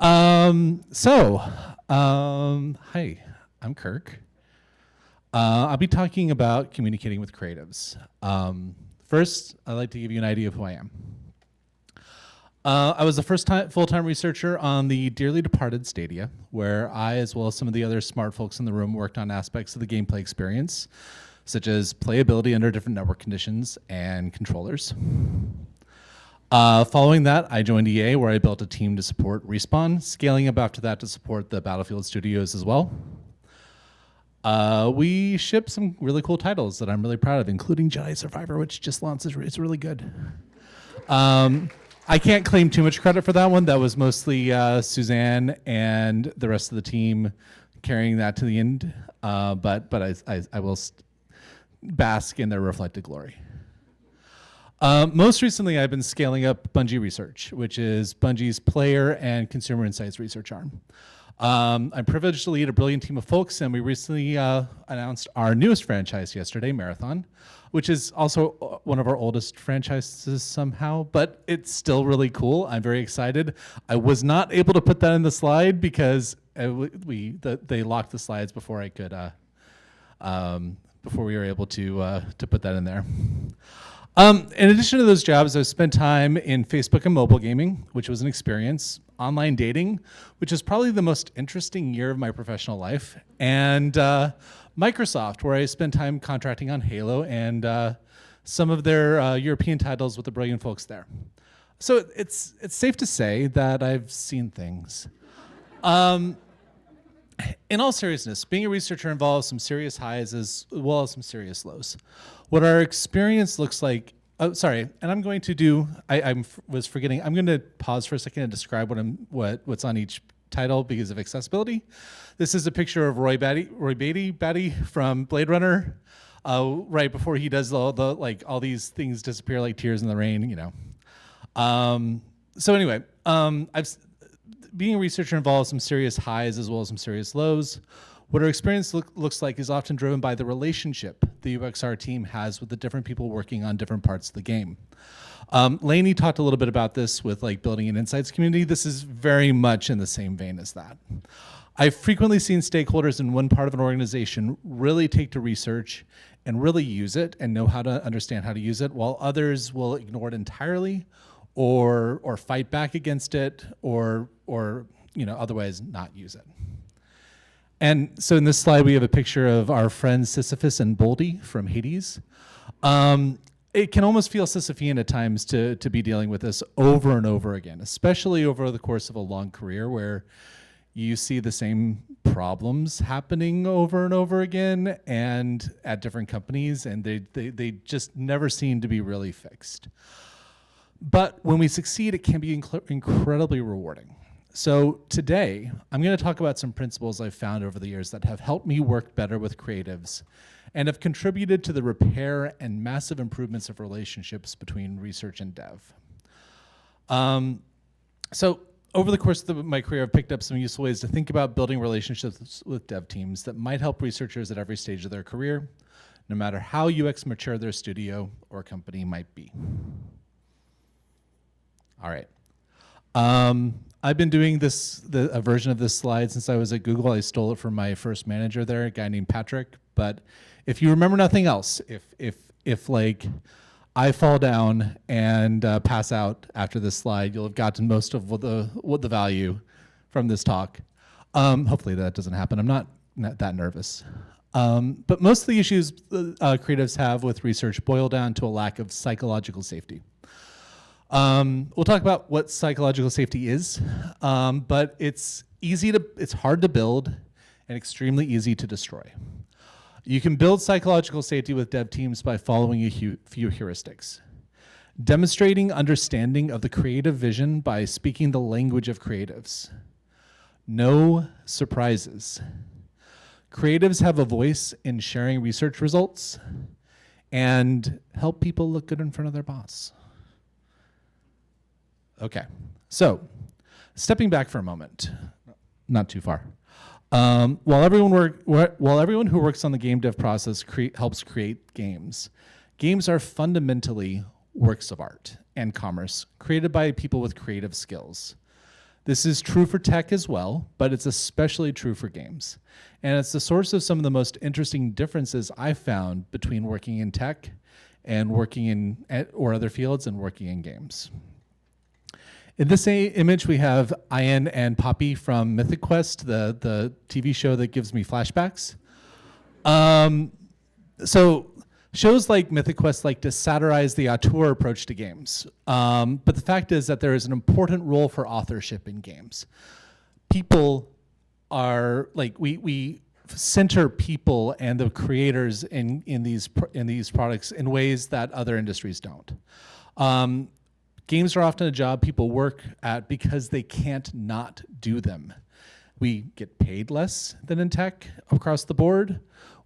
Hi, I'm Kirk. I'll be talking about communicating with creatives. First, I'd like to give you an idea of who I am. I was the first full-time researcher on the dearly departed Stadia, where I, as well as some of the other smart folks in the room, worked on aspects of the gameplay experience, such as playability under different network conditions and controllers. Following that, I joined EA, where I built a team to support Respawn, scaling up after that to support the Battlefield studios as well. We shipped some really cool titles that I'm really proud of, including Jedi Survivor, which just launched. It's really good. I can't claim too much credit for that one. That was mostly Suzanne and the rest of the team carrying that to the end. But I will bask in their reflected glory. Most recently, I've been scaling up Bungie Research, which is Bungie's player and consumer insights research arm. I'm privileged to lead a brilliant team of folks, and we recently announced our newest franchise yesterday, Marathon, which is also one of our oldest franchises somehow, but it's still really cool. I'm very excited. I was not able to put that in the slide because they locked the slides before I could, before we were able to put that in there. In addition to those jobs, I've spent time in Facebook and mobile gaming, which was an experience, online dating, which is probably the most interesting year of my professional life, and Microsoft, where I spent time contracting on Halo and some of their European titles with the brilliant folks there. So it's safe to say that I've seen things. In all seriousness, being a researcher involves some serious highs as well as some serious lows. What our experience looks like, and I'm going to do, I'm going to pause for a second and describe what's on each title because of accessibility. This is a picture of Roy Batty from Blade Runner, right before he does all these things disappear like tears in the rain, you know. So anyway, being a researcher involves some serious highs as well as some serious lows. What our experience looks like is often driven by the relationship the UXR team has with the different people working on different parts of the game. Lainey talked a little bit about this with building an insights community. This is very much in the same vein as that. I've frequently seen stakeholders in one part of an organization really take to research and really use it and know how to understand how to use it, while others will ignore it entirely or fight back against it or otherwise not use it. And so in this slide, we have a picture of our friends Sisyphus and Boldy from Hades. It can almost feel Sisyphean at times to be dealing with this over and over again, especially over the course of a long career where you see the same problems happening over and over again and at different companies, and they just never seem to be really fixed. But when we succeed, it can be incredibly rewarding. So today, I'm going to talk about some principles I've found over the years that have helped me work better with creatives and have contributed to the repair and massive improvements of relationships between research and dev. So over the course of my career, I've picked up some useful ways to think about building relationships with dev teams that might help researchers at every stage of their career, no matter how UX mature their studio or company might be. All right. I've been doing a version of this slide since I was at Google. I stole it from my first manager there, a guy named Patrick. But if you remember nothing else, if I fall down and pass out after this slide, you'll have gotten most of what the value from this talk. Hopefully that doesn't happen. I'm not that nervous. But most of the issues creatives have with research boil down to a lack of psychological safety. We'll talk about what psychological safety is, but it's hard to build and extremely easy to destroy. You can build psychological safety with dev teams by following a few heuristics. Demonstrating understanding of the creative vision by speaking the language of creatives. No surprises. Creatives have a voice in sharing research results and help people look good in front of their boss. Okay, so stepping back for a moment, not too far. While everyone who works on the game dev process helps create games, games are fundamentally works of art and commerce created by people with creative skills. This is true for tech as well, but it's especially true for games. And it's the source of some of the most interesting differences I've found between working in tech and working in or other fields and working in games. In this image, we have Ian and Poppy from Mythic Quest, the TV show that gives me flashbacks. So shows like Mythic Quest like to satirize the auteur approach to games. But the fact is that there is an important role for authorship in games. People are like, we center people and the creators in these products in ways that other industries don't. Games are often a job people work at because they can't not do them. We get paid less than in tech across the board.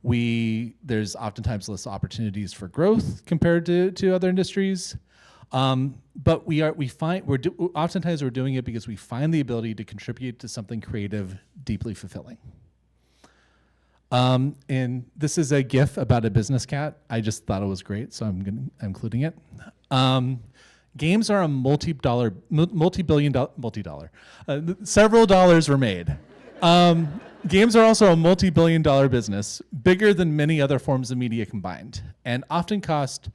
There's oftentimes less opportunities for growth compared to other industries. But oftentimes we're doing it because we find the ability to contribute to something creative, deeply fulfilling. And this is a GIF about a business cat. I just thought it was great, so I'm including it. Games are a several dollars were made. Games are also a multi-billion-dollar business, bigger than many other forms of media combined, and often cost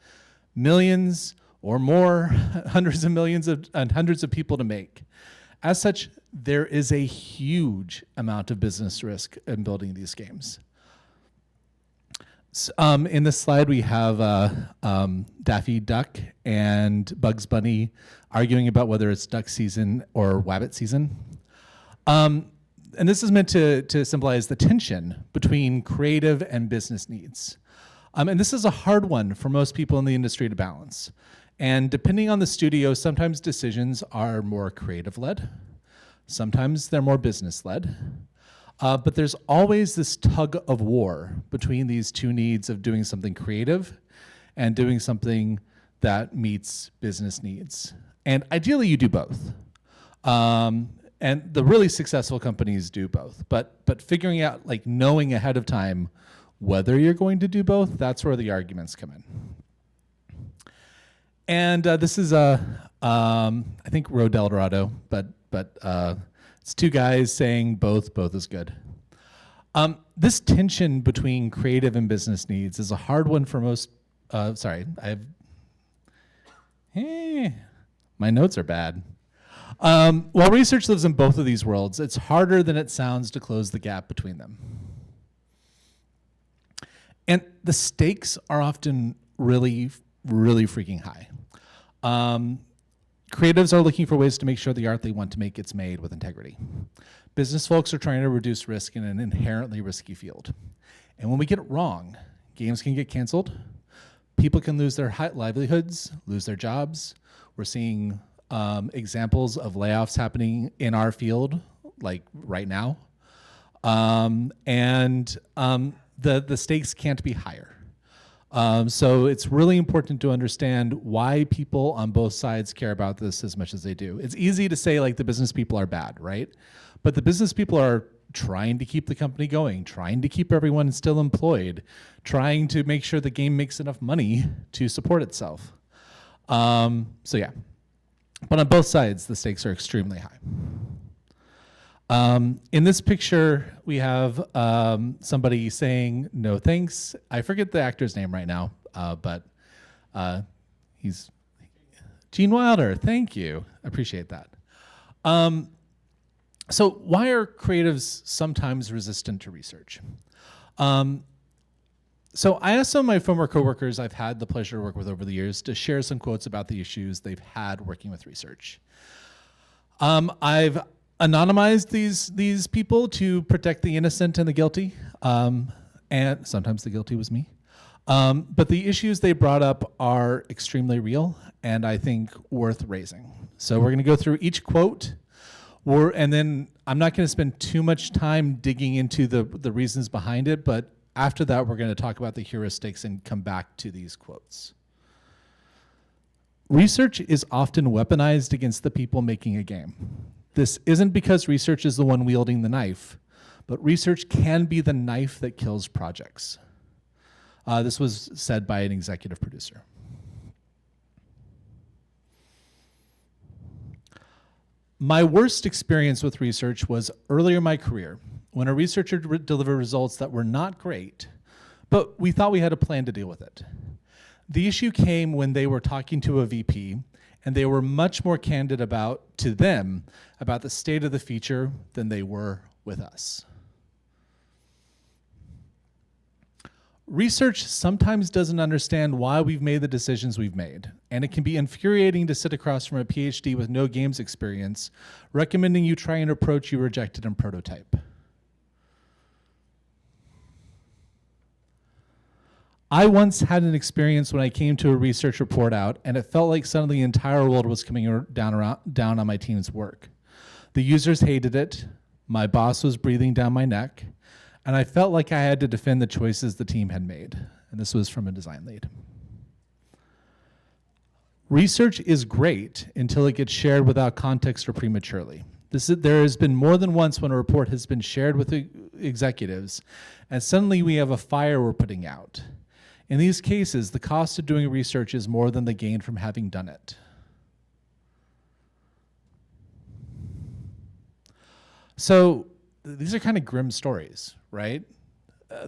millions or more, hundreds of millions and hundreds of people to make. As such, there is a huge amount of business risk in building these games. In this slide, we have Daffy Duck and Bugs Bunny arguing about whether it's duck season or wabbit season. And this is meant to symbolize the tension between creative and business needs. And this is a hard one for most people in the industry to balance. And depending on the studio, sometimes decisions are more creative-led. Sometimes they're more business-led. But there's always this tug of war between these two needs of doing something creative and doing something that meets business needs. And ideally, you do both. And the really successful companies do both. But figuring out, like knowing ahead of time whether you're going to do both, that's where the arguments come in. And this is, I think, Road Eldorado, but it's two guys saying both is good. This tension between creative and business needs is a hard one for most, my notes are bad. While research lives in both of these worlds, it's harder than it sounds to close the gap between them. And the stakes are often really, really freaking high. Creatives are looking for ways to make sure the art they want to make gets made with integrity. Business folks are trying to reduce risk in an inherently risky field. And when we get it wrong, games can get canceled, people can lose their livelihoods, lose their jobs. We're seeing examples of layoffs happening in our field, like right now. The stakes can't be higher. So it's really important to understand why people on both sides care about this as much as they do. It's easy to say like the business people are bad, right? But the business people are trying to keep the company going, trying to keep everyone still employed, trying to make sure the game makes enough money to support itself. So yeah, but on both sides, the stakes are extremely high. In this picture, we have somebody saying no thanks. I forget the actor's name right now, but he's Gene Wilder. Thank you. I appreciate that. So why are creatives sometimes resistant to research? So I asked some of my former coworkers I've had the pleasure to work with over the years to share some quotes about the issues they've had working with research. I've anonymized these people to protect the innocent and the guilty, and sometimes the guilty was me. But the issues they brought up are extremely real and I think worth raising. So we're going to go through each quote, and then I'm not going to spend too much time digging into the reasons behind it, but after that we're going to talk about the heuristics and come back to these quotes. Research is often weaponized against the people making a game. This isn't because research is the one wielding the knife, but research can be the knife that kills projects. This was said by an executive producer. My worst experience with research was earlier in my career when a researcher delivered results that were not great, but we thought we had a plan to deal with it. The issue came when they were talking to a VP and they were much more candid about the state of the feature than they were with us. Research sometimes doesn't understand why we've made the decisions we've made, and it can be infuriating to sit across from a PhD with no games experience, recommending you try an approach you rejected in prototype. I once had an experience when I came to a research report out, and it felt like suddenly the entire world was coming down on my team's work. The users hated it, my boss was breathing down my neck, and I felt like I had to defend the choices the team had made. And this was from a design lead. Research is great until it gets shared without context or prematurely. There has been more than once when a report has been shared with the executives, and suddenly we have a fire we're putting out. In these cases, the cost of doing research is more than the gain from having done it. So these are kind of grim stories, right?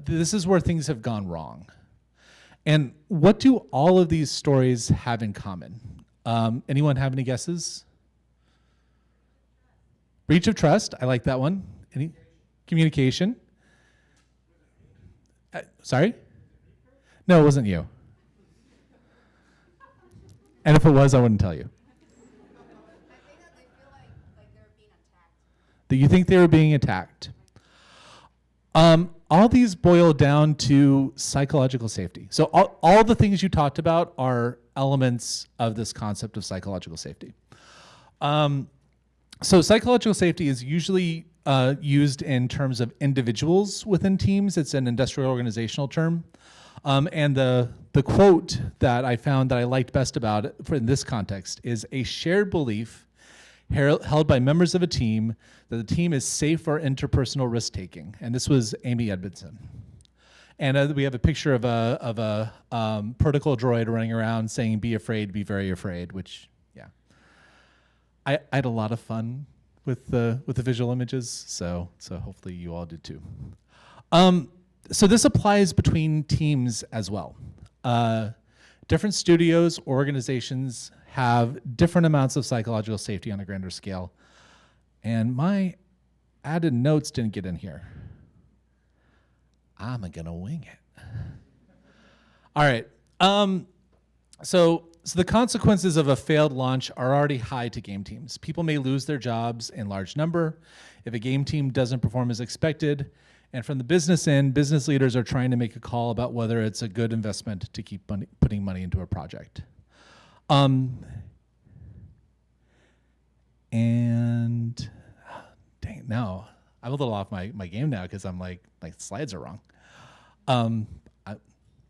This is where things have gone wrong. And what do all of these stories have in common? Anyone have any guesses? Breach of trust, I like that one. Any? Communication. Sorry? No, it wasn't you. And if it was, I wouldn't tell you. That you think they were being attacked. All these boil down to psychological safety. So all the things you talked about are elements of this concept of psychological safety. So psychological safety is usually used in terms of individuals within teams. It's an industrial organizational term. And the quote that I found that I liked best about it in this context is a shared belief held by members of a team that the team is safe for interpersonal risk-taking. And this was Amy Edmondson. And we have a picture of a protocol droid running around saying, "Be afraid, be very afraid," which, yeah. I had a lot of fun with the visual images, so hopefully you all did too. So this applies between teams as well. Different studios, organizations have different amounts of psychological safety on a grander scale. And my added notes didn't get in here. I'm gonna wing it. All right. So the consequences of a failed launch are already high to game teams. People may lose their jobs in large number if a game team doesn't perform as expected. And from the business end, business leaders are trying to make a call about whether it's a good investment to keep putting money into a project. And dang, now I'm a little off my game now because I'm like slides are wrong.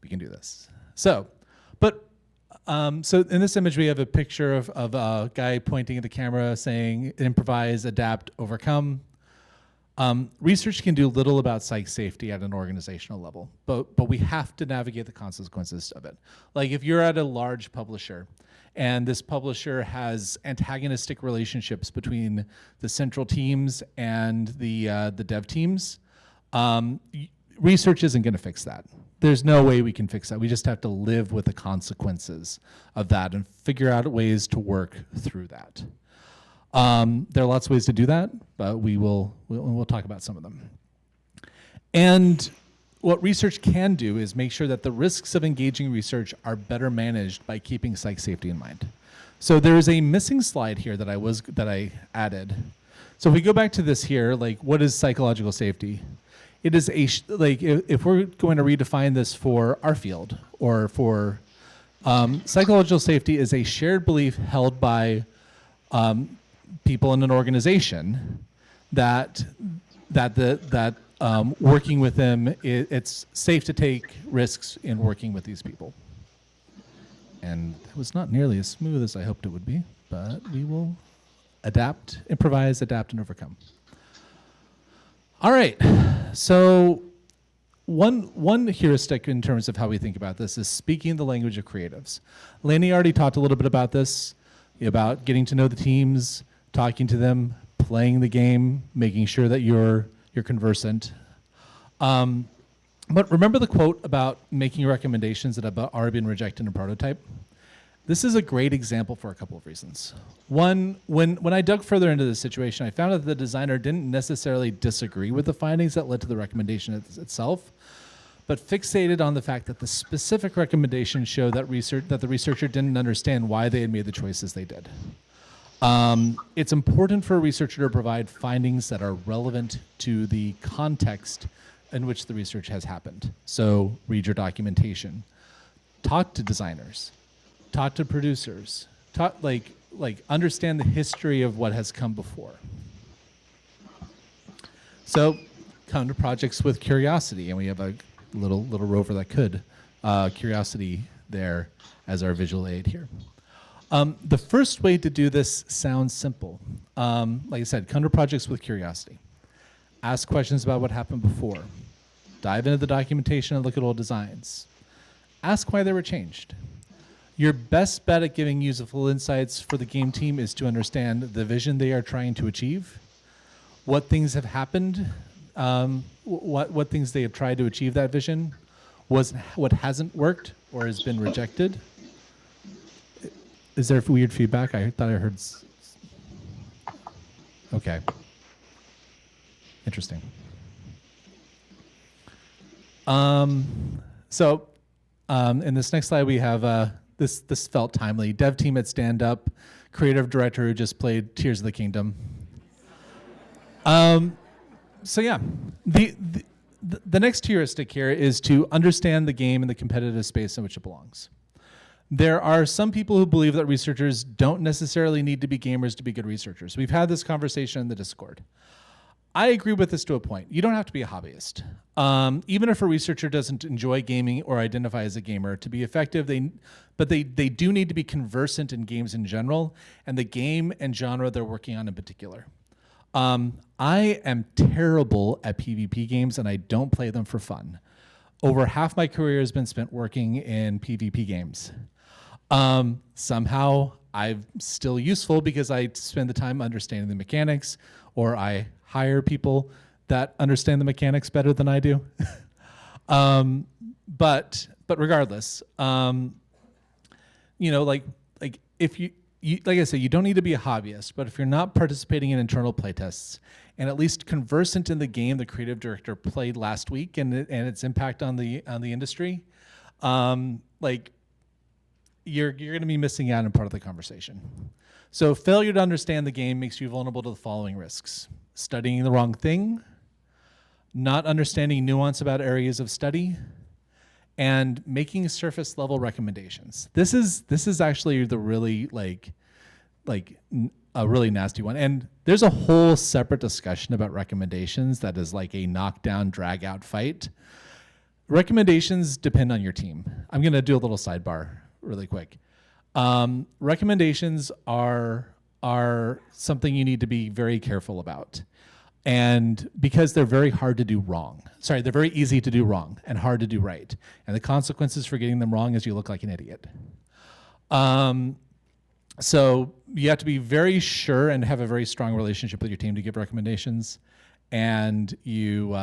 We can do this. So in this image we have a picture of a guy pointing at the camera saying improvise, adapt, overcome. Research can do little about psych safety at an organizational level, but we have to navigate the consequences of it. Like if you're at a large publisher and this publisher has antagonistic relationships between the central teams and the dev teams, research isn't going to fix that. There's no way we can fix that. We just have to live with the consequences of that and figure out ways to work through that. There are lots of ways to do that, but we'll talk about some of them. And what research can do is make sure that the risks of engaging research are better managed by keeping psych safety in mind. So there's a missing slide here that I added. So if we go back to this here, like what is psychological safety? It is if we're going to redefine this for our field or for psychological safety is a shared belief held by people in an organization that working with them, it's safe to take risks in working with these people. And it was not nearly as smooth as I hoped it would be, but we will adapt, improvise, adapt, and overcome. All right, so one heuristic in terms of how we think about this is speaking the language of creatives. Laney already talked a little bit about this, about getting to know the teams, talking to them, playing the game, making sure that you're conversant. But remember the quote about making recommendations that have already been rejected in a prototype? This is a great example for a couple of reasons. One, when I dug further into this situation, I found that the designer didn't necessarily disagree with the findings that led to the recommendation itself, but fixated on the fact that the specific recommendation showed that the researcher didn't understand why they had made the choices they did. It's important for a researcher to provide findings that are relevant to the context in which the research has happened. So read your documentation, talk to designers, talk to producers, understand the history of what has come before. So come to projects with curiosity, and we have a little rover that could. Curiosity there as our visual aid here. The first way to do this sounds simple. Like I said, come to projects with curiosity. Ask questions about what happened before. Dive into the documentation and look at old designs. Ask why they were changed. Your best bet at giving useful insights for the game team is to understand the vision they are trying to achieve, what things have happened, what things they have tried to achieve that vision, what hasn't worked or has been rejected. Is there weird feedback? I thought I heard. Okay. Interesting. So in this next slide, we have this felt timely. Dev team at Stand Up, creative director who just played Tears of the Kingdom. So yeah, the next heuristic here is to understand the game and the competitive space in which it belongs. There are some people who believe that researchers don't necessarily need to be gamers to be good researchers. We've had this conversation in the Discord. I agree with this to a point. You don't have to be a hobbyist. Even if a researcher doesn't enjoy gaming or identify as a gamer, to be effective, they do need to be conversant in games in general and the game and genre they're working on in particular. I am terrible at PvP games and I don't play them for fun. Over half my career has been spent working in PvP games. Somehow I'm still useful because I spend the time understanding the mechanics, or I hire people that understand the mechanics better than I do. But regardless, if you like I said, you don't need to be a hobbyist, but if you're not participating in internal playtests and at least conversant in the game the creative director played last week and its impact on the industry, you're going to be missing out on part of the conversation. So failure to understand the game makes you vulnerable to the following risks: studying the wrong thing, not understanding nuance about areas of study, and making surface level recommendations. This is actually the really a really nasty one. And there's a whole separate discussion about recommendations that is like a knockdown, drag out fight. Recommendations depend on your team. I'm going to do a little sidebar really quick. Recommendations are something you need to be very careful about. And because they're very hard to do wrong. Sorry, they're very easy to do wrong and hard to do right. And the consequences for getting them wrong is you look like an idiot. So you have to be very sure and have a very strong relationship with your team to give recommendations. And you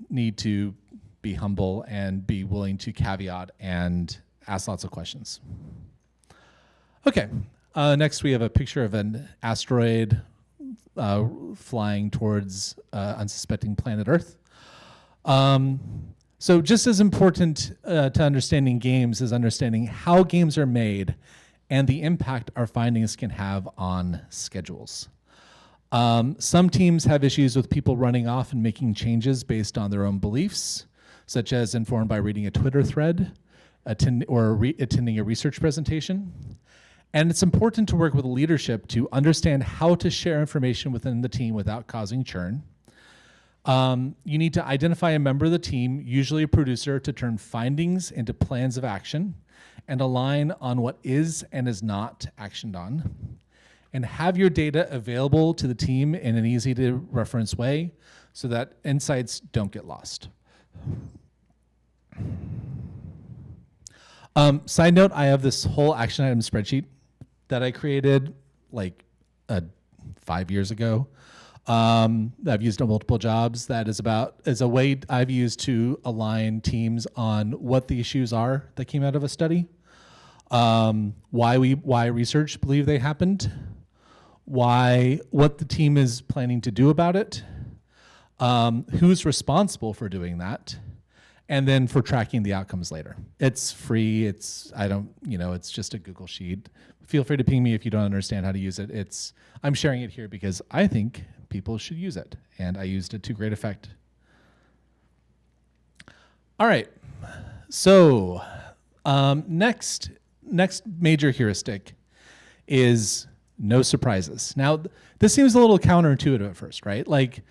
need to be humble and be willing to caveat and ask lots of questions. Okay, next we have a picture of an asteroid flying towards unsuspecting planet Earth. So just as important to understanding games is understanding how games are made and the impact our findings can have on schedules. Some teams have issues with people running off and making changes based on their own beliefs, such as informed by reading a Twitter thread attending a research presentation. And it's important to work with leadership to understand how to share information within the team without causing churn. You need to identify a member of the team, usually a producer, to turn findings into plans of action and align on what is and is not actioned on. And have your data available to the team in an easy to reference way so that insights don't get lost. Side note, I have this whole action item spreadsheet that I created like 5 years ago. I've used it on multiple jobs. That is a way I've used to align teams on what the issues are that came out of a study, why research believe they happened, what the team is planning to do about it, who's responsible for doing that, and then for tracking the outcomes later. It's free. It's just a Google sheet. Feel free to ping me if you don't understand how to use it. I'm sharing it here because I think people should use it, and I used it to great effect. All right. So next major heuristic is no surprises. Now, this seems a little counterintuitive at first, right? Like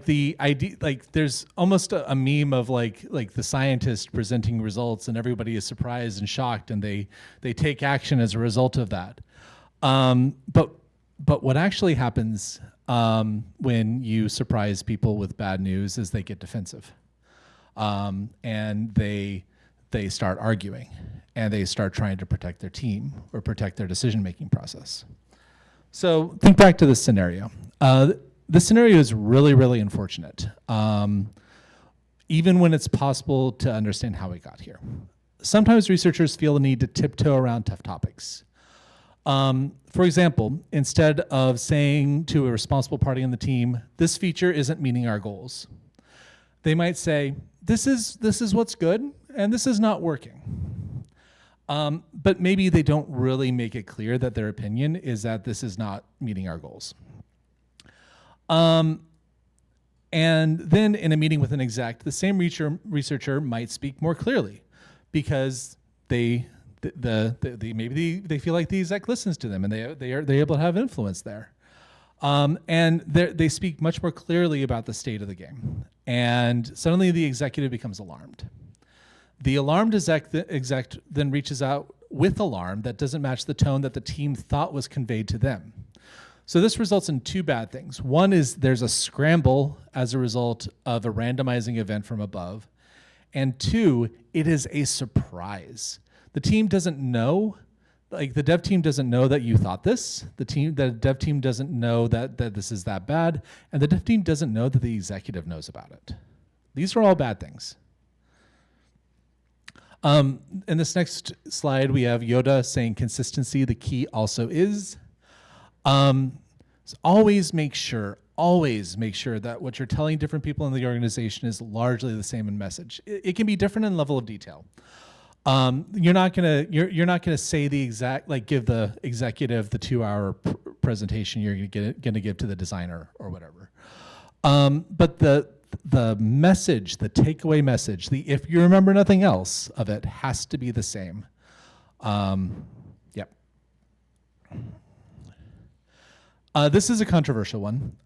the idea, like there's almost a meme of like the scientist presenting results and everybody is surprised and shocked and they take action as a result of that. But what actually happens when you surprise people with bad news is they get defensive, and they start arguing, and they start trying to protect their team or protect their decision-making process. So think back to this scenario. This scenario is really, really unfortunate, even when it's possible to understand how it got here. Sometimes researchers feel the need to tiptoe around tough topics. For example, instead of saying to a responsible party on the team, this feature isn't meeting our goals, they might say, this is what's good, and this is not working. But maybe they don't really make it clear that their opinion is that this is not meeting our goals. And then in a meeting with an exec, the same researcher might speak more clearly because maybe they feel like the exec listens to them and they're able to have influence there. And they speak much more clearly about the state of the game. And suddenly the executive becomes alarmed. The alarmed exec then reaches out with alarm that doesn't match the tone that the team thought was conveyed to them. So this results in two bad things. One is there's a scramble as a result of a randomizing event from above. And two, it is a surprise. The team doesn't know, like the dev team doesn't know that you thought this. The dev team doesn't know that this is that bad. And the dev team doesn't know that the executive knows about it. These are all bad things. In this next slide, we have Yoda saying consistency, the key also is. So always make sure that what you're telling different people in the organization is largely the same in message. It can be different in level of detail. You're not gonna say the exact, like give the executive the 2-hour presentation you're gonna give to the designer or whatever. But the message, the takeaway message, if you remember nothing else of it, has to be the same. Yep. This is a controversial one.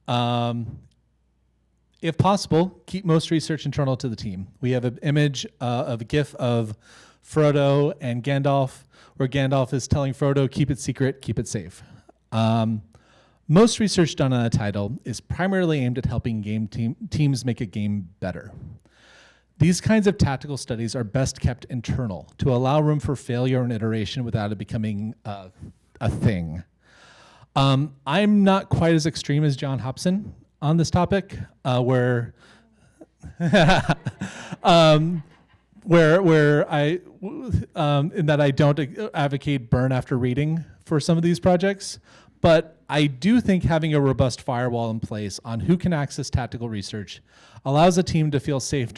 If possible, keep most research internal to the team. We have an image of a GIF of Frodo and Gandalf, where Gandalf is telling Frodo, keep it secret, keep it safe. Most research done on a title is primarily aimed at helping teams make a game better. These kinds of tactical studies are best kept internal to allow room for failure and iteration without it becoming a thing. I'm not quite as extreme as John Hobson on this topic, where in that I don't advocate burn after reading for some of these projects, but I do think having a robust firewall in place on who can access tactical research allows a team to feel safe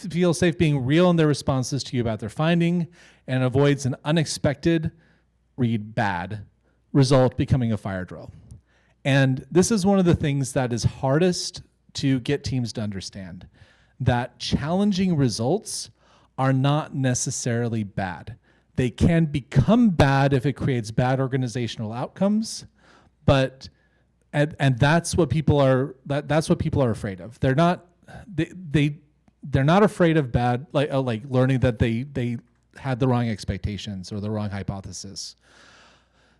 feel safe being real in their responses to you about their finding, and avoids an unexpected, read bad, result becoming a fire drill. And this is one of the things that is hardest to get teams to understand, that challenging results are not necessarily bad. They can become bad if it creates bad organizational outcomes, but and that's what people are afraid of. They're not afraid of bad, like learning that they had the wrong expectations or the wrong hypothesis.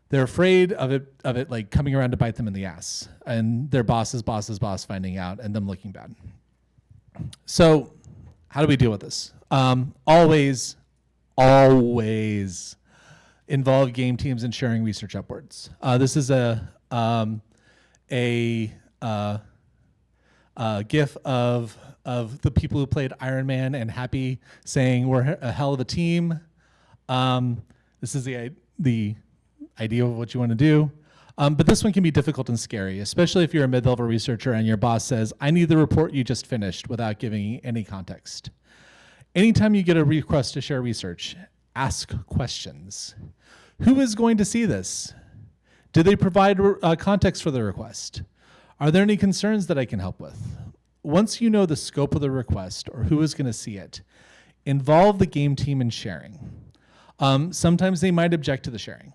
They're afraid of it like coming around to bite them in the ass, and their boss's boss finding out and them looking bad. So how do we deal with this? Always involve game teams in sharing research upwards. This is a GIF of the people who played Iron Man and Happy saying we're a hell of a team. This is the idea of what you want to do. But this one can be difficult and scary, especially if you're a mid-level researcher and your boss says, I need the report you just finished without giving any context. Anytime you get a request to share research, ask questions. Who is going to see this? Do they provide context for the request? Are there any concerns that I can help with? Once you know the scope of the request or who is going to see it, involve the game team in sharing. Sometimes they might object to the sharing.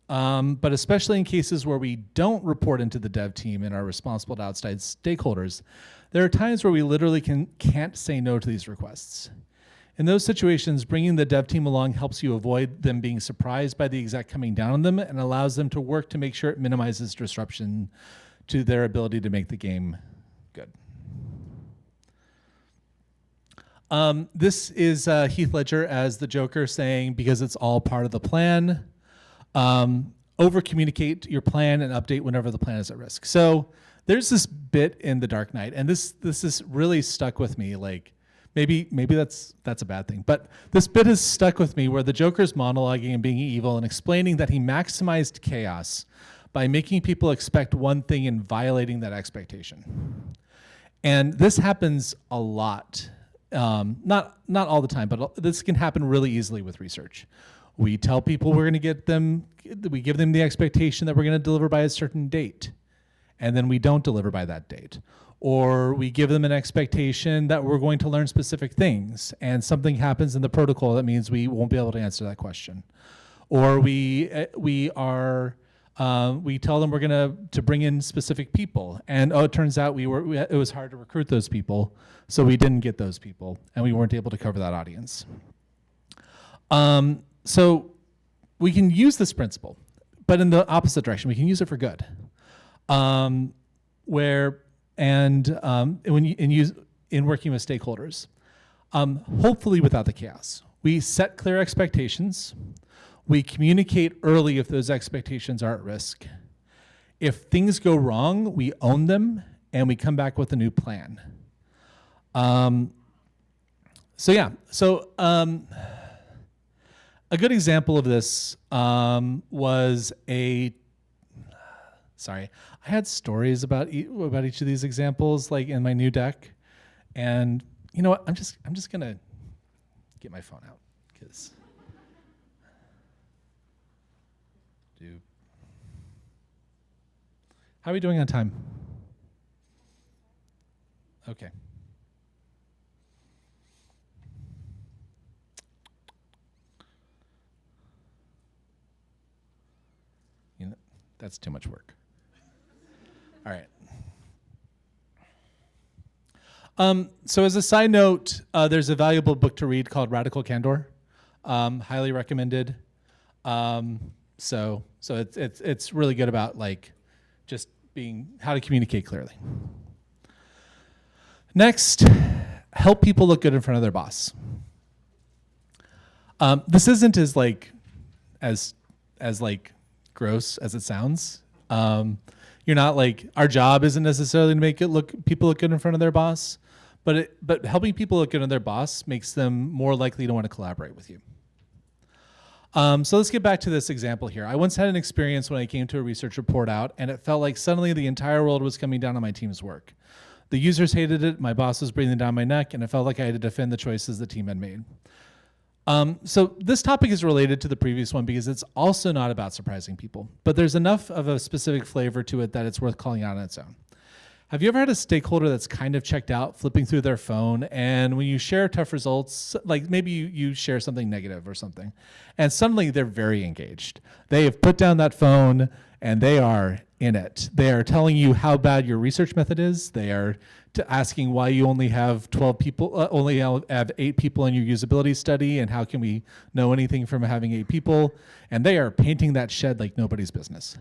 But especially in cases where we don't report into the dev team and are responsible to outside stakeholders, there are times where we literally can't say no to these requests. In those situations, bringing the dev team along helps you avoid them being surprised by the exec coming down on them and allows them to work to make sure it minimizes disruption to their ability to make the game good. This is Heath Ledger as the Joker saying, because it's all part of the plan, over-communicate your plan and update whenever the plan is at risk. So there's this bit in The Dark Knight, and this is really stuck with me. Like, maybe that's a bad thing, but this bit has stuck with me where the Joker's monologuing and being evil and explaining that he maximized chaos by making people expect one thing and violating that expectation. And this happens a lot. Not all the time, but this can happen really easily with research. We tell people we give them the expectation that we're going to deliver by a certain date, and then we don't deliver by that date. Or we give them an expectation that we're going to learn specific things, and something happens in the protocol that means we won't be able to answer that question. Or we tell them we're going to bring in specific people, and it turns out it was hard to recruit those people, so we didn't get those people, and we weren't able to cover that audience. So we can use this principle, but in the opposite direction, we can use it for good. In working with stakeholders, hopefully without the chaos. We set clear expectations. We communicate early if those expectations are at risk. If things go wrong, we own them and we come back with a new plan. A good example of this was sorry, I had stories about each of these examples, like in my new deck, and you know what? I'm just gonna get my phone out because how are we doing on time? Okay. That's too much work. All right. So as a side note, there's a valuable book to read called Radical Candor. Highly recommended. So it's really good about like just how to communicate clearly. Next, help people look good in front of their boss. This isn't as gross as it sounds. You're not like, our job isn't necessarily to make people look good in front of their boss, but helping people look good in their boss makes them more likely to want to collaborate with you. So let's get back to this example here. I once had an experience when I came to a research report out, and it felt like suddenly the entire world was coming down on my team's work. The users hated it, my boss was breathing down my neck, and it felt like I had to defend the choices the team had made. So this topic is related to the previous one because it's also not about surprising people, but there's enough of a specific flavor to it that it's worth calling out on its own. Have you ever had a stakeholder that's kind of checked out, flipping through their phone, and when you share tough results, like maybe you share something negative or something, and suddenly they're very engaged. They have put down that phone and they are in it. They are telling you how bad your research method is. They are asking why you only have 12 people, only have 8 people in your usability study, and how can we know anything from having 8 people? And they are painting that shed like nobody's business.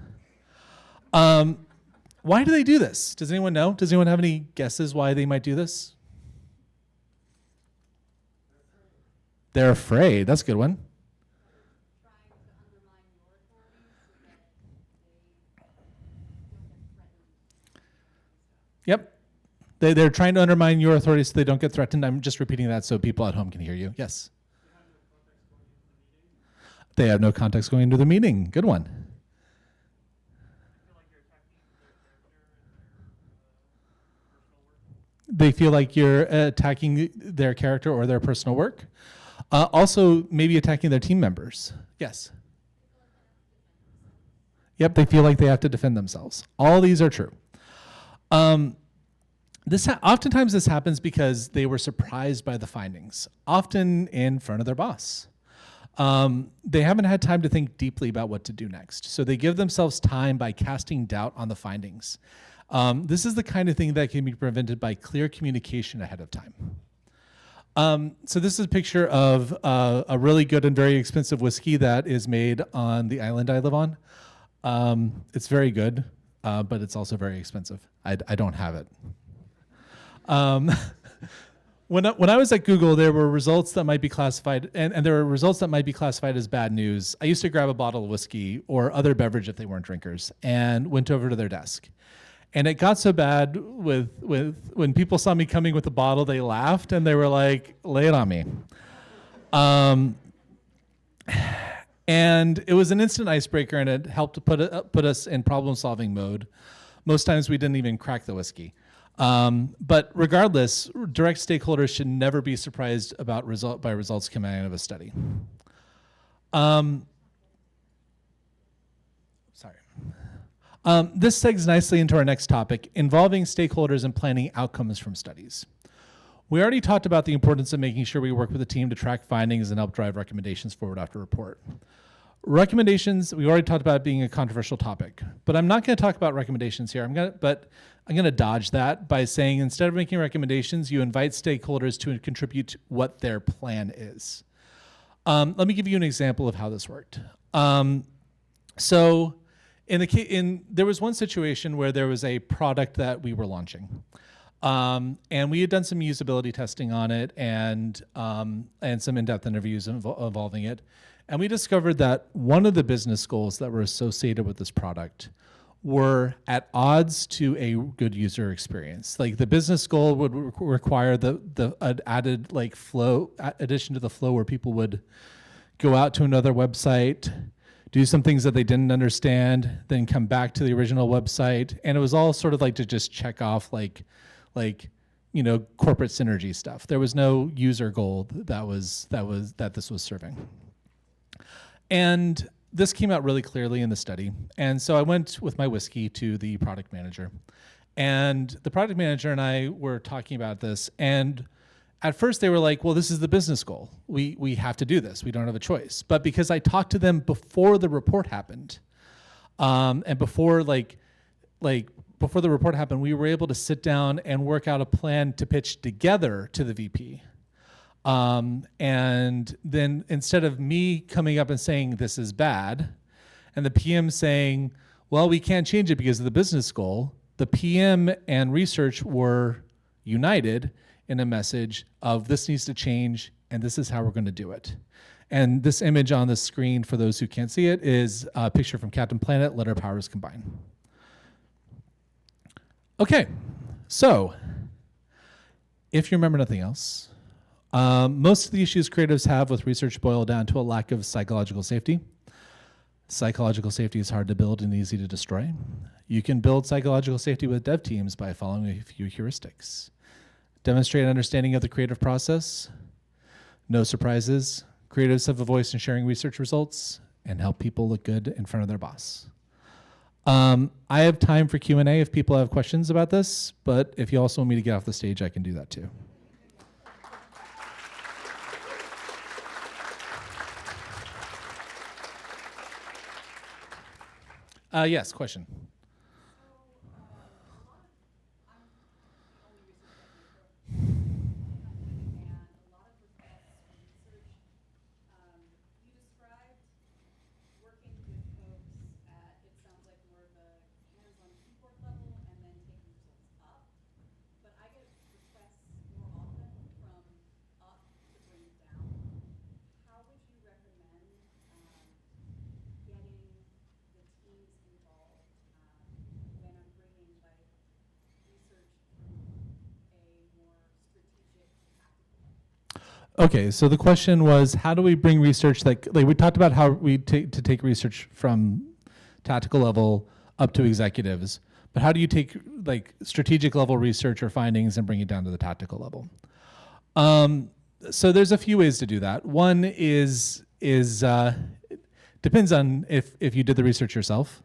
Why do they do this? Does anyone know? Does anyone have any guesses why they might do this? They're afraid. That's a good one. Yep. They're trying to undermine your authority so they don't get threatened. I'm just repeating that so people at home can hear you. Yes. They have no context going into the meeting. Good one. They feel like you're attacking their character or their personal work. Also, maybe attacking their team members. Yes. Yep, they feel like they have to defend themselves. All these are true. Oftentimes this happens because they were surprised by the findings, often in front of their boss. They haven't had time to think deeply about what to do next. So they give themselves time by casting doubt on the findings. This is the kind of thing that can be prevented by clear communication ahead of time. So this is a picture of a really good and very expensive whiskey that is made on the island I live on. It's very good, but it's also very expensive. I don't have it. When I was at Google, there were results that might be classified, and there were results that might be classified as bad news. I used to grab a bottle of whiskey or other beverage if they weren't drinkers, and went over to their desk. And it got so bad with when people saw me coming with a bottle, they laughed and they were like, "Lay it on me." And it was an instant icebreaker, and it helped to put us in problem-solving mode. Most times we didn't even crack the whiskey. But regardless, direct stakeholders should never be surprised about results coming out of a study. This segues nicely into our next topic, involving stakeholders and planning outcomes from studies. We already talked about the importance of making sure we work with the team to track findings and help drive recommendations forward after report. Recommendations, we already talked about being a controversial topic, but I'm not going to talk about recommendations here. I'm going to dodge that by saying instead of making recommendations, you invite stakeholders to contribute what their plan is. Let me give you an example of how this worked. So there was one situation where there was a product that we were launching. And we had done some usability testing on it and some in-depth interviews involving it. And we discovered that one of the business goals that were associated with this product were at odds to a good user experience. Like the business goal would require the added addition to the flow where people would go out to another website, do some things that they didn't understand, then come back to the original website. And it was all sort of like to just check off corporate synergy stuff. There was no user goal that this was serving. And this came out really clearly in the study. And so I went with my whiskey to the product manager. And the product manager and I were talking about this. And at first they were like, well, this is the business goal. We have to do this. We don't have a choice. But because I talked to them before the report happened, and before the report happened, we were able to sit down and work out a plan to pitch together to the VP. And then instead of me coming up and saying this is bad, and the PM saying, well, we can't change it because of the business goal, the PM and research were united in a message of this needs to change and this is how we're going to do it. And this image on the screen, for those who can't see it, is a picture from Captain Planet, Let Our Powers Combine. Okay, so if you remember nothing else, most of the issues creatives have with research boil down to a lack of psychological safety. Psychological safety is hard to build and easy to destroy. You can build psychological safety with dev teams by following a few heuristics. Demonstrate understanding of the creative process, no surprises, creatives have a voice in sharing research results, and help people look good in front of their boss. I have time for Q&A if people have questions about this, but if you also want me to get off the stage, I can do that too. Yes, question. Okay, so the question was, how do we bring research like we talked about how we take research from tactical level up to executives, but how do you take like strategic level research or findings and bring it down to the tactical level? Um, so there's a few ways to do that. One is depends on if you did the research yourself.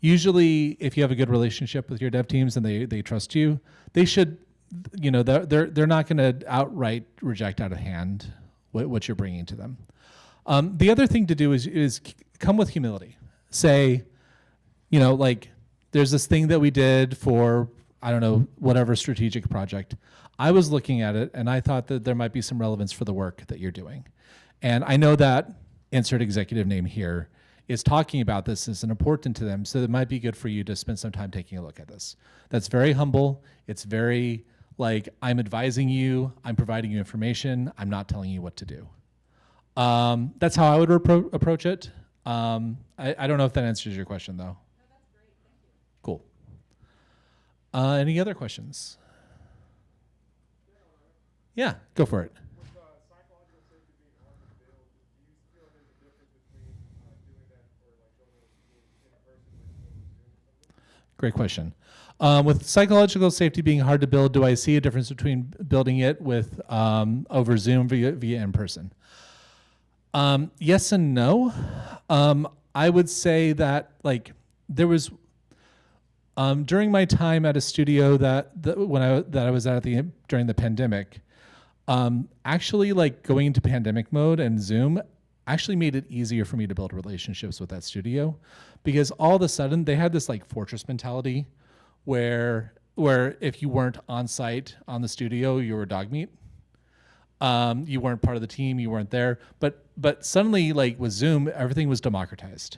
Usually, if you have a good relationship with your dev teams and they trust you, they should, they're not going to outright reject out of hand what you're bringing to them. The other thing to do is come with humility. Say, like there's this thing that we did for, I don't know, whatever strategic project. I was looking at it and I thought that there might be some relevance for the work that you're doing. And I know that insert executive name here is talking about this as an important to them, so it might be good for you to spend some time taking a look at this. That's very humble. It's very like, I'm advising you, I'm providing you information, I'm not telling you what to do. That's how I would approach it. I don't know if that answers your question, though. No, that's great. Thank you. Cool. Any other questions? Yeah, go for it. With psychological safety being hard to build, do you feel there's a difference between doing that for like building a team in person versus Zoom or something? Great question. With psychological safety being hard to build, do I see a difference between building it with over Zoom via in person? Yes and no. I would say that like there was during my time at a studio that I was at during the pandemic. Actually, like going into pandemic mode and Zoom actually made it easier for me to build relationships with that studio, because all of a sudden they had this like fortress mentality where if you weren't on site on the studio, you were dog meat. You weren't part of the team, you weren't there. But suddenly, like with Zoom, everything was democratized,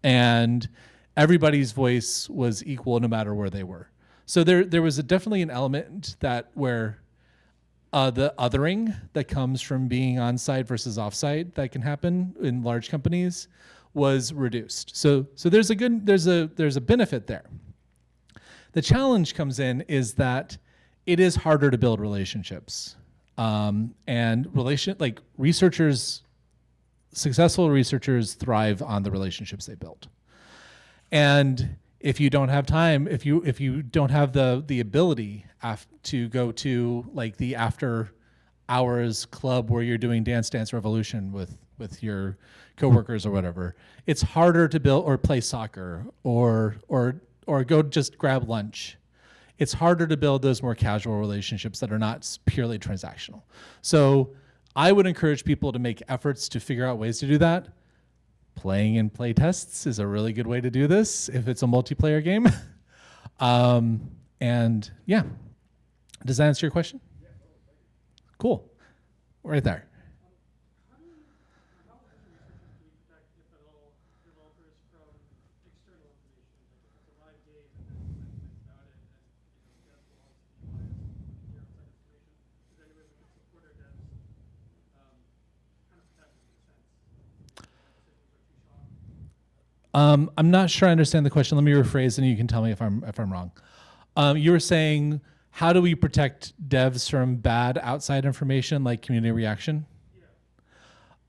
and everybody's voice was equal no matter where they were. So there was definitely an element that where the othering that comes from being on site versus off site that can happen in large companies was reduced. So there's a benefit there. The challenge comes in is that it is harder to build relationships, and successful researchers thrive on the relationships they build. And if you don't have time, if you don't have the ability to go to like the after hours club where you're doing Dance Revolution with your coworkers or whatever, it's harder to build, or play soccer or go just grab lunch. It's harder to build those more casual relationships that are not purely transactional. So I would encourage people to make efforts to figure out ways to do that. Playing in play tests is a really good way to do this if it's a multiplayer game. And yeah, does that answer your question? Yeah, cool. Right there. How do researchers can you protect, if at all, developers from external information? Like if it's a live game and there's sentiment about it, and devs will obviously be biased when they hear outside information. Is there any way we can support our devs kind of protect them in a sense? I'm not sure I understand the question. Let me rephrase, and you can tell me if I'm wrong. You were saying, how do we protect devs from bad outside information like community reaction?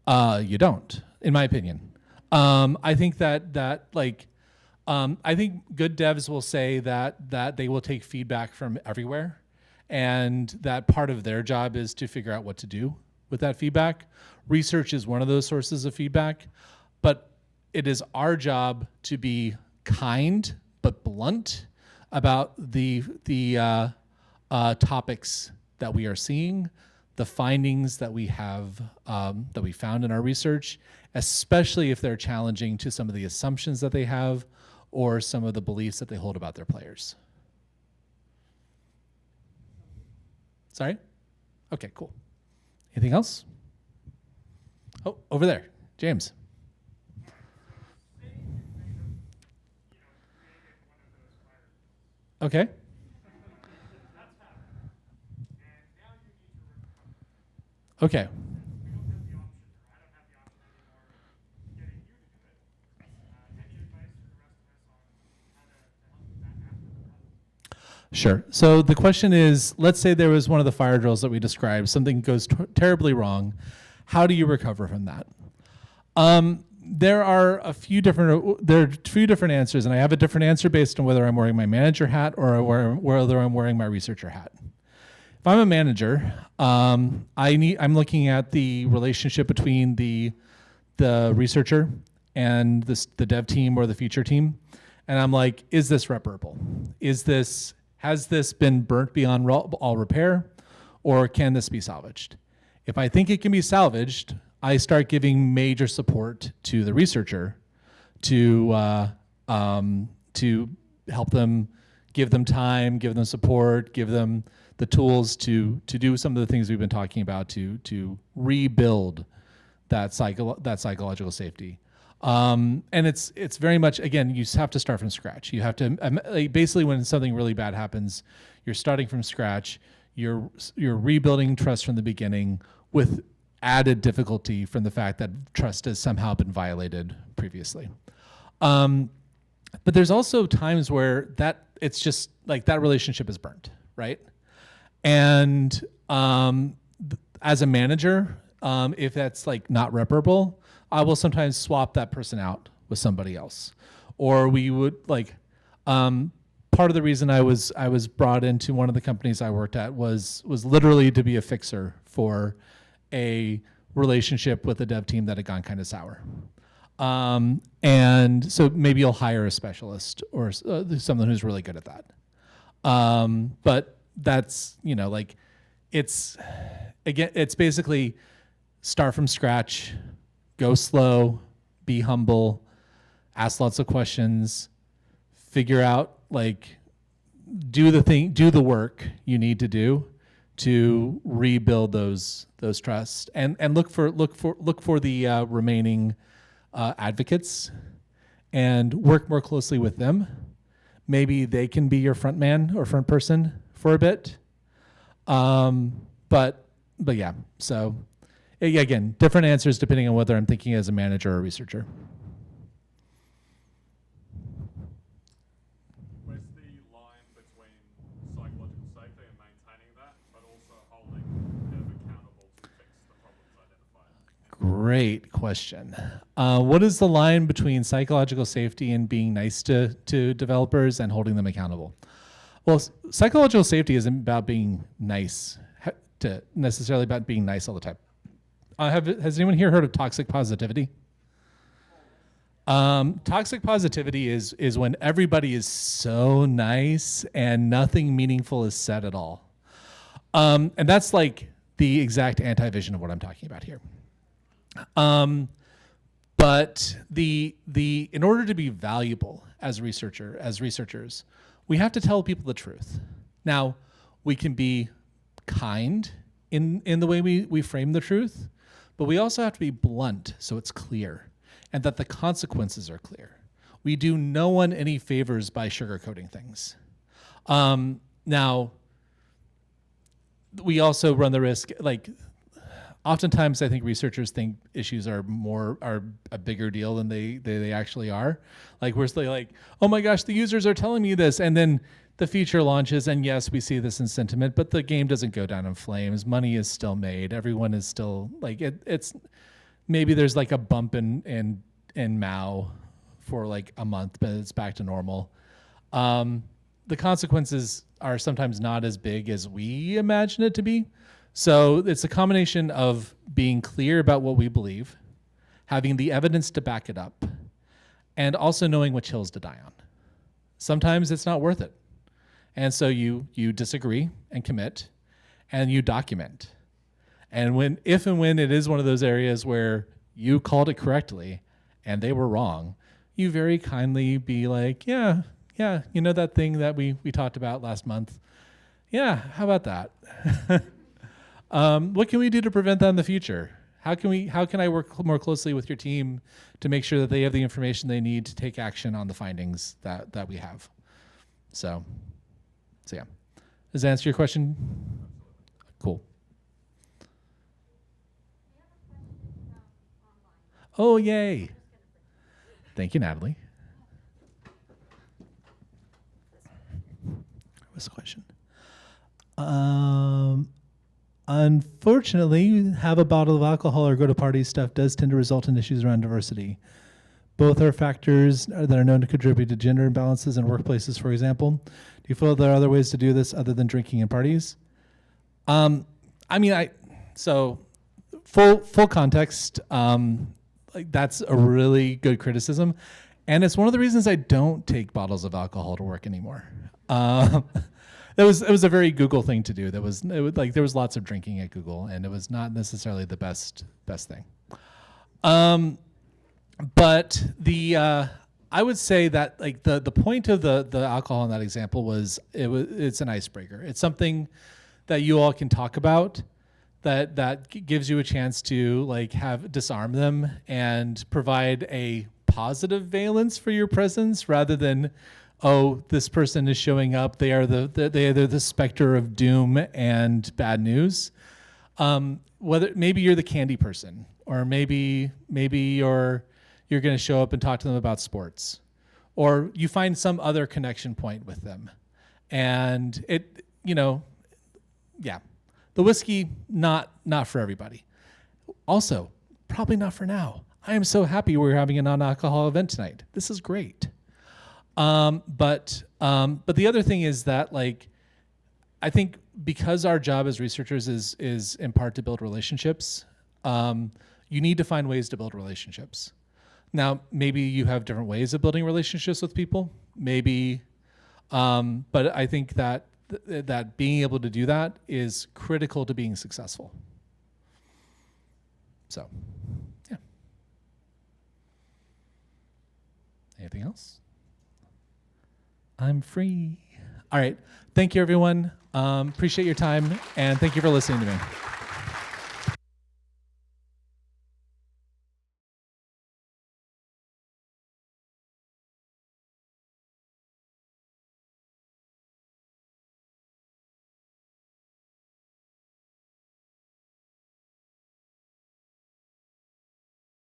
Yeah. You don't, in my opinion. I think I think good devs will say that they will take feedback from everywhere, and that part of their job is to figure out what to do with that feedback. Research is one of those sources of feedback, but it is our job to be kind but blunt about the topics that we are seeing, the findings that we have that we found in our research, especially if they're challenging to some of the assumptions that they have or some of the beliefs that they hold about their players. Sorry? Okay, cool. Anything else? Oh, over there, James. Okay. Okay. Sure. So the question is, let's say there was one of the fire drills that we described, something goes terribly wrong. How do you recover from that? There are a few different answers, and I have a different answer based on whether I'm wearing my manager hat or whether I'm wearing my researcher hat. If I'm a manager, I'm looking at the relationship between the researcher and the dev team or the feature team, and I'm like, is this reparable? Has this been burnt beyond all repair, or can this be salvaged? If I think it can be salvaged, I start giving major support to the researcher to help them, give them time, give them support, give them the tools to do some of the things we've been talking about to rebuild that psychological safety. And it's very much, again, you have to start from scratch. You have to basically, when something really bad happens, you're starting from scratch. You're rebuilding trust from the beginning with added difficulty from the fact that trust has somehow been violated previously. But there's also times where it's just like that relationship is burnt, right? And as a manager, if that's like not reparable, I will sometimes swap that person out with somebody else. Or we would part of the reason I was brought into one of the companies I worked at was literally to be a fixer for a relationship with a dev team that had gone kind of sour. And so maybe you'll hire a specialist or someone who's really good at that. But that's, it's basically start from scratch, go slow, be humble, ask lots of questions, figure out, do the work you need to do to rebuild those trusts, and look for the remaining advocates and work more closely with them. Maybe they can be your front man or front person for a bit. But yeah, so again, different answers depending on whether I'm thinking as a manager or a researcher. Where's the line between psychological safety and maintaining that, but also holding them accountable to fix the problems identified? Great question. What is the line between psychological safety and being nice to developers and holding them accountable? Well, psychological safety isn't about being nice, necessarily about being nice all the time. Has anyone here heard of toxic positivity? Toxic positivity is when everybody is so nice and nothing meaningful is said at all. And that's like the exact anti-vision of what I'm talking about here. But in order to be valuable as researchers, we have to tell people the truth. Now, we can be kind in the way we frame the truth, but we also have to be blunt so it's clear and that the consequences are clear. We do no one any favors by sugarcoating things. Now, we also run the risk, oftentimes I think researchers think issues are a bigger deal than they actually are. We're still like, oh my gosh, the users are telling me this, and then the feature launches, and yes, we see this in sentiment, but the game doesn't go down in flames. Money is still made. Everyone is still it's maybe there's a bump in MAU for a month, but it's back to normal. The consequences are sometimes not as big as we imagine it to be. So it's a combination of being clear about what we believe, having the evidence to back it up, and also knowing which hills to die on. Sometimes it's not worth it. And so you disagree and commit, and you document. And if and when it is one of those areas where you called it correctly and they were wrong, you very kindly be like, yeah, that thing that we talked about last month. Yeah, how about that? What can we do to prevent that in the future? How can I work more closely with your team to make sure that they have the information they need to take action on the findings that we have? So yeah. Does that answer your question? Cool. Oh, yay. Thank you, Natalie. this question. Unfortunately, have a bottle of alcohol or go to party stuff does tend to result in issues around diversity. Both are factors that are known to contribute to gender imbalances in workplaces, for example. Do you feel there are other ways to do this other than drinking and parties? So full context, like that's a really good criticism. And it's one of the reasons I don't take bottles of alcohol to work anymore. It was a very Google thing to do. There was lots of drinking at Google, and it was not necessarily the best thing. But I would say that like the point of the alcohol in that example was it's an icebreaker. It's something that you all can talk about that gives you a chance to like disarm them and provide a positive valence for your presence rather than, oh, this person is showing up. They're the specter of doom and bad news. Whether maybe you're the candy person, or maybe you're going to show up and talk to them about sports, or you find some other connection point with them, and the whiskey not for everybody. Also, probably not for now. I am so happy we're having a non-alcohol event tonight. This is great. But the other thing is that like, I think because our job as researchers is in part to build relationships, you need to find ways to build relationships. Now, maybe you have different ways of building relationships with people, maybe, but I think that being able to do that is critical to being successful. So, yeah. Anything else? I'm free. All right. Thank you, everyone. Appreciate your time, and thank you for listening to me.